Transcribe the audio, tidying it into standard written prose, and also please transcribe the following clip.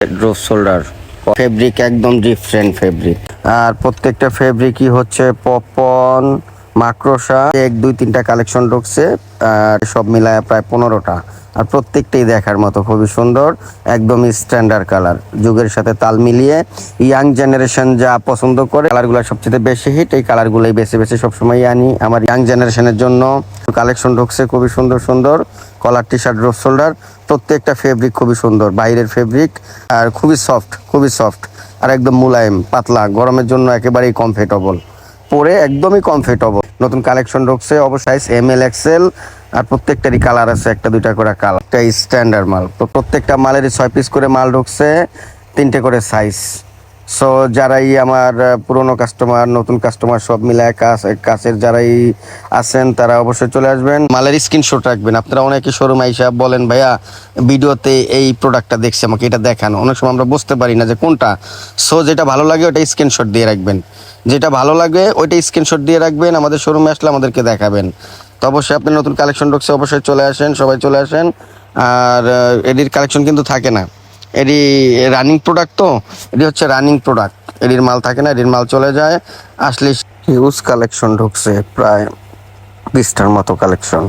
Drop shoulder fabric একদম different fabric. আর প্রত্যেকটা ফেব্রিকই হচ্ছে পপকর্ন, মাকড়সা, 1 2 3টা কালেকশন ঢুকছে। আর সব মিলায় প্রায় 15টা। আর প্রত্যেকটাই দেখার মতো খুবই সুন্দর, একদমই স্ট্যান্ডার্ড কালার, যুগের সাথে তাল মিলিয়ে। ইয়াং জেনারেশন যা পছন্দ করে কালারগুলো সবচেয়ে বেশি হিট, এই কালারগুলোই বেছে বেছে সবসময় আনি আমার ইয়াং জেনারেশনের জন্য। কালেকশন ঢুকছে খুবই সুন্দর সুন্দর কলার টি শার্ট, ড্রপ শোল্ডার। প্রত্যেকটা ফেব্রিক খুবই সুন্দর, বাইরের ফেব্রিক আর খুবই সফট আর একদম মুলায়েম পাতলা, গরমের জন্য একেবারেই কমফোর্টেবল, পরে একদমই কমফোর্টেবল। নতুন কালেকশন ঢুকছে অবশ্যই ML XL। আর প্রত্যেকটারই কালার আছে, 1 2টা করে কালার। একটা স্ট্যান্ডার্ড মাল, তো প্রত্যেকটা মালেরই 6 পিস করে মাল ঢুকছে, 3টে করে সাইজ। সো যারাই আমার পুরনো কাস্টমার, নতুন কাস্টমার সব মিলায় কাছের যারাই আছেন তারা অবশ্যই চলে আসবেন, মালের স্ক্রিনশট রাখবেন। আপনারা অনেকে শোরুম আইসা বলেন ভাইয়া ভিডিওতে এই প্রোডাক্টটা দেখছি, আমাকে এটা দেখান। অনেক সময় আমরা বুঝতে পারি না যে কোনটা। সো যেটা ভালো লাগে ওটা স্ক্রিনশট দিয়ে রাখবেন, যেটা ভালো লাগে ওইটা স্ক্রিনশট দিয়ে রাখবেন, আমাদের শোরুমে আসলে আমাদেরকে দেখাবেন। তো অবশ্যই আপনি নতুন কালেকশন ঢুকছে, অবশ্যই চলে আসেন, সবাই চলে আসেন। আর এডির কালেকশন কিন্তু থাকে না, এডি রানিং প্রোডাক্ট, তো এটি হচ্ছে রানিং প্রোডাক্ট, এডির মাল থাকে না, এডির মাল চলে যায়। আসলে হিউজ কালেকশন ঢুকছে, প্রায় 20টার মতো কালেকশন।